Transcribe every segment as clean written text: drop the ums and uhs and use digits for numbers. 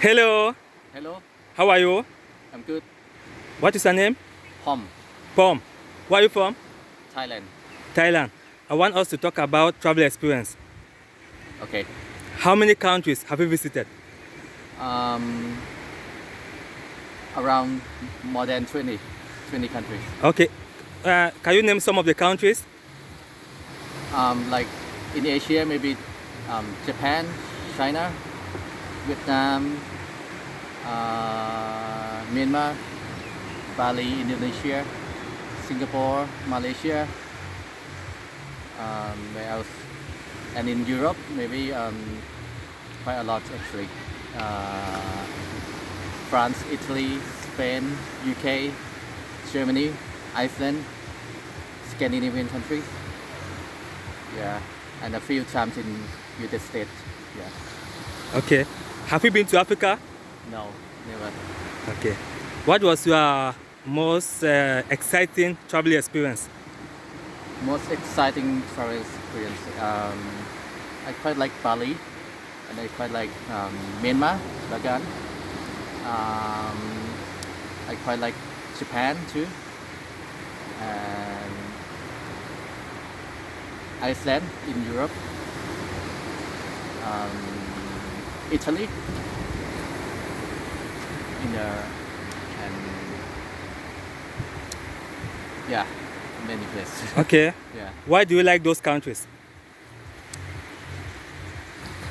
Hello, Hello, how are you? I'm good. What is your name? Hom, Pom. Where are you from? Thailand. Thailand. I want us to talk about travel experience. Okay. How many countries have you visited? Um, Around more than 20 countries. Okay. Can you name some of the countries? Like in Asia, maybe Japan, China, Vietnam, Myanmar, Bali, Indonesia, Singapore, Malaysia. Where else? And in Europe, maybe quite a lot actually. Uh, France, Italy, Spain, UK, Germany, Iceland, Scandinavian countries. Yeah, and a few times in United States. Yeah, Okay. Have you been to Africa? no, never. Okay. What was your most exciting travel experience? Most exciting travel experience. I quite like Bali, and I quite like Myanmar, Bagan. Um, I quite like Japan too, and Iceland in Europe, um, Italy in the and yeah, many places. Okay. Yeah, Why do you like those countries?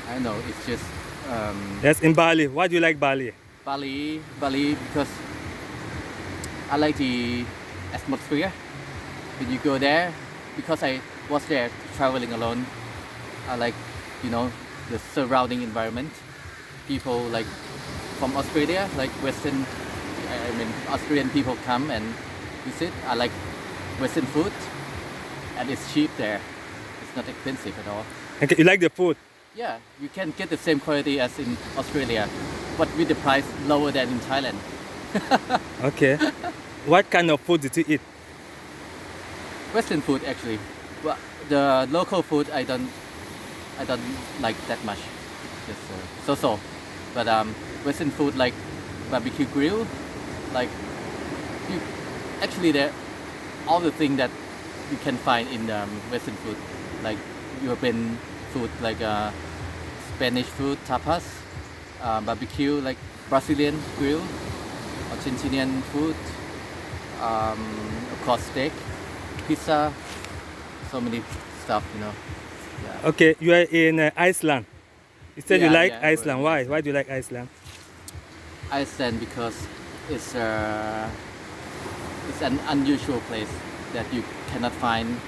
I know it's just Yes, in Bali. Why do you like Bali? Bali because I like the atmosphere when you go there because I was there traveling alone. I like the surrounding environment. People like from Australia, like Western. I mean Australian people come and visit. I like Western food, and it's cheap there. It's not expensive at all. Okay, you like the food? Yeah, you can get the same quality as in Australia, but with the price lower than in Thailand. Okay. What kind of food did you eat? Western food actually, but the local food I don't like that much. Just so. But Western food like barbecue grill, like you actually there all the things that you can find in Western food, like European food like Spanish food, tapas, barbecue like Brazilian grill, Argentinian food, of course steak, pizza, so many stuff. Yeah. Okay, you are in Iceland. You said you like Yeah, we're Iceland. in Why? Iceland. Why do you like Iceland? Iceland because it's it's an unusual place that you cannot find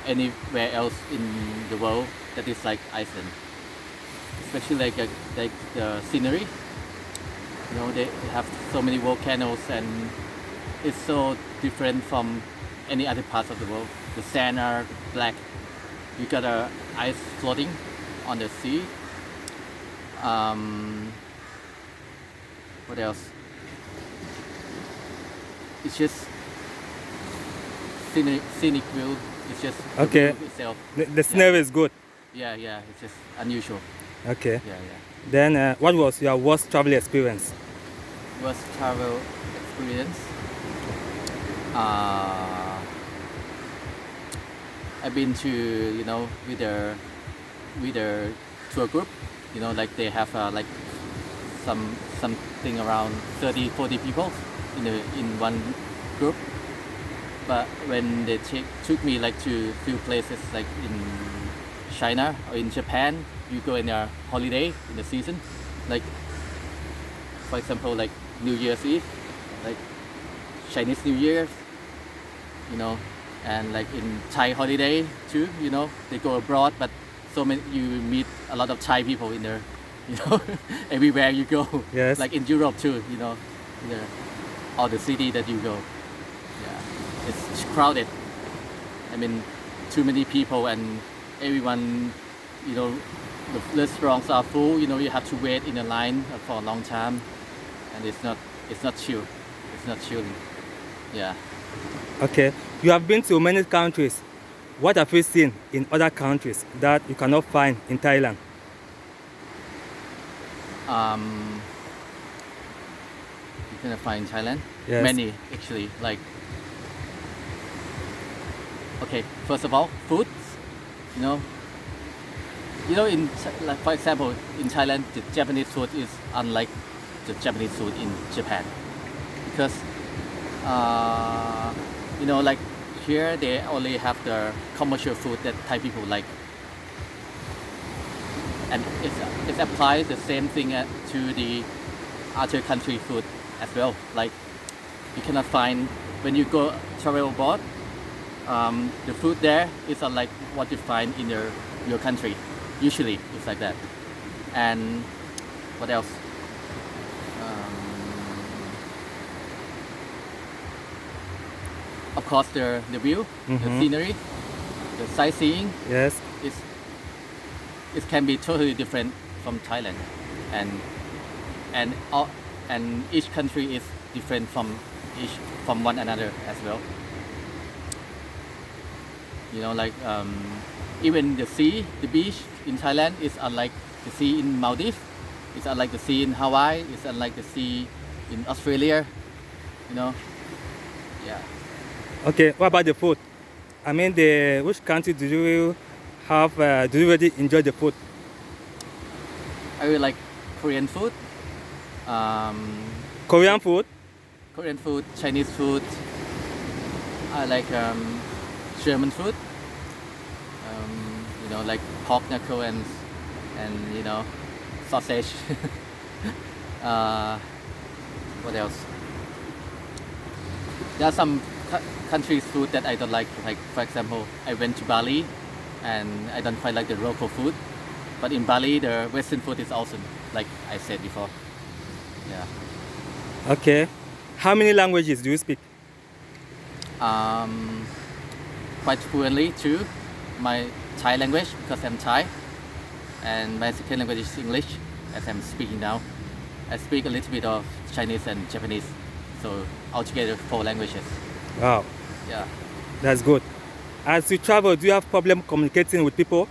anywhere else in the world that is like Iceland. Especially like the scenery. They have so many volcanoes and it's so different from any other parts of the world. The sand are black. You got ice floating on the sea. What else? It's just scenic view. It's just the Okay. view itself. The scenery is good. Yeah. It's just unusual. Okay. Yeah. Then, what was your worst travel experience? Worst travel experience. I've been to with a tour group. Like they have like something around 30-40 people in one group. But when they took me like to few places like in China or in Japan, you go in a holiday in the season, like for example like New Year's Eve, like Chinese New Year, and like in Thai holiday too, they go abroad, but so many you meet a lot of Thai people in there, everywhere you go. Yes. Like in Europe too, in all the city that you go. Yeah, it's crowded. I mean, too many people and everyone, the restaurants are full. You have to wait in a line for a long time, and it's not chill. It's not chilling. Yeah. Okay. You have been to many countries. What have you seen in other countries that you cannot find in Thailand? Gonna find in Thailand. Yes. Many actually. Like, okay, first of all, food. You know, in like for example, in Thailand, the Japanese food is unlike the Japanese food in Japan because like here they only have the commercial food that Thai people like, and it applies the same thing to the other country food as well. Like you cannot find when you go travel abroad, the food there is unlike what you find in your country. Usually it's like that. And what else? Of course, the view, the scenery, the sightseeing. Yes. It can be totally different from Thailand, and each country is different from one another as well. Like even the sea, the beach in Thailand is unlike the sea in Maldives. It's unlike the sea in Hawaii. It's unlike the sea in Australia. Yeah. Okay, what about the food? I mean, which country do you have? Do you really enjoy the food? I really like Korean food. Korean food? Korean food, Chinese food. I like German food. Like pork knuckle and sausage. What else? There are some countries' food that I don't like. Like for example, I went to Bali, and I don't quite like the local food. But in Bali, the Western food is awesome, like I said before. Yeah. Okay. How many languages do you speak? Quite fluently too. My Thai language, because I'm Thai, and my second language is English, as I'm speaking now. I speak a little bit of Chinese and Japanese, so altogether 4 languages. Wow. Yeah. That's good. As you travel, do you have problem communicating with people?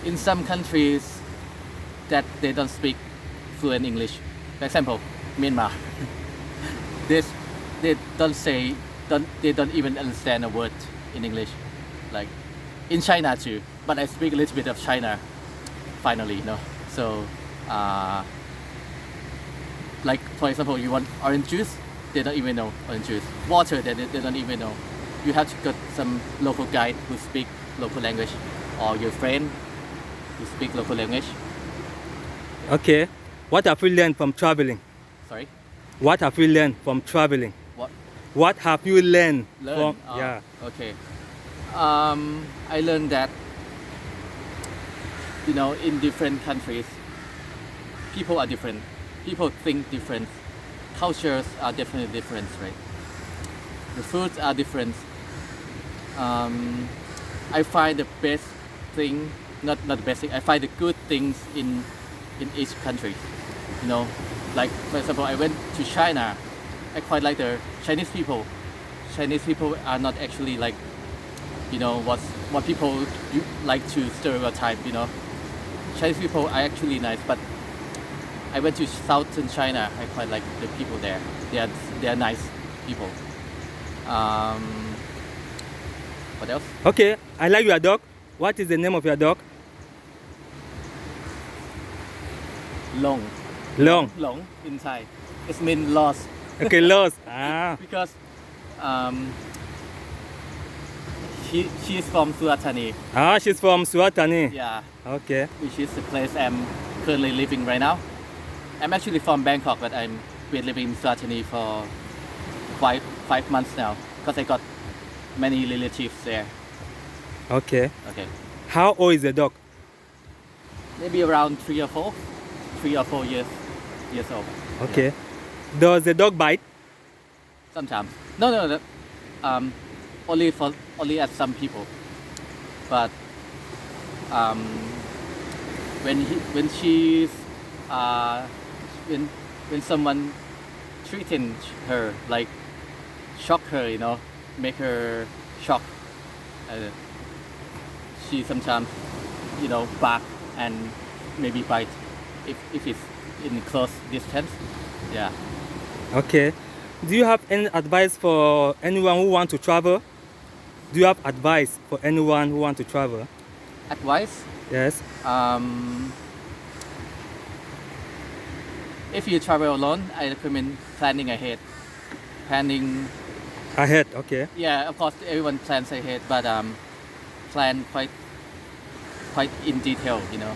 In some countries that they don't speak fluent English, for example, Myanmar, they don't even understand a word in English. Like in China too, but I speak a little bit of China finally, So like for example, you want orange juice, they don't even know orange juice. Water, they don't even know. You have to get some local guide who speak local language, or your friend who speak local language. Okay. What have you learned from traveling? Sorry? What have you learned from traveling? What have you learned from? Yeah. Okay. I learned that in different countries, people are different. People think different. Cultures are definitely different, right? The foods are different. I find the best thing, not the best thing. I find the good things in each country. Like for example, I went to China. I quite like the Chinese people. Chinese people are not actually like, what people like to stereotype. Chinese people are actually nice, but I went to southern China. I quite like the people there. They are nice people. What else? Okay, I like your dog. What is the name of your dog? Long. Long. Long in Thai. It means lost. Okay, lost. Ah. Because she's from Surat Thani. Ah, she's from Surat Thani. Yeah. Okay. Which is the place I'm currently living right now. I'm actually from Bangkok, but I'm been living in Surat Thani for 5 months now, because I got many relatives there. Okay. Okay. How old is the dog? Maybe around 3 or 4 years old. Okay. Yeah. Does the dog bite? Sometimes. No. Only at some people. But when she's when someone threaten her, like shock her, make her shock, she sometimes bark and maybe bite if it's in close distance. Yeah. Okay. Do you have any advice for anyone who want to travel? Do you have advice for anyone who want to travel? Advice? Yes. If you travel alone, I recommend planning ahead. Planning, Ahead. Okay. yeah, of course, everyone plans ahead, but plan quite in detail. You know,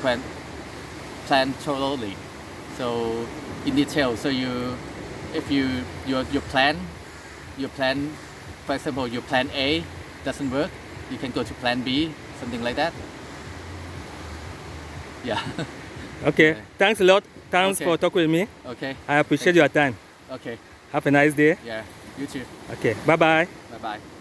plan thoroughly. So in detail. So if your plan, for example, your plan A doesn't work, you can go to plan B, something like that. Yeah. Okay. Okay. Thanks a lot. Thanks Okay. for talking with me. Okay. I appreciate your time. Okay. Have a nice day. Yeah. You too. Okay. Bye bye. Bye bye.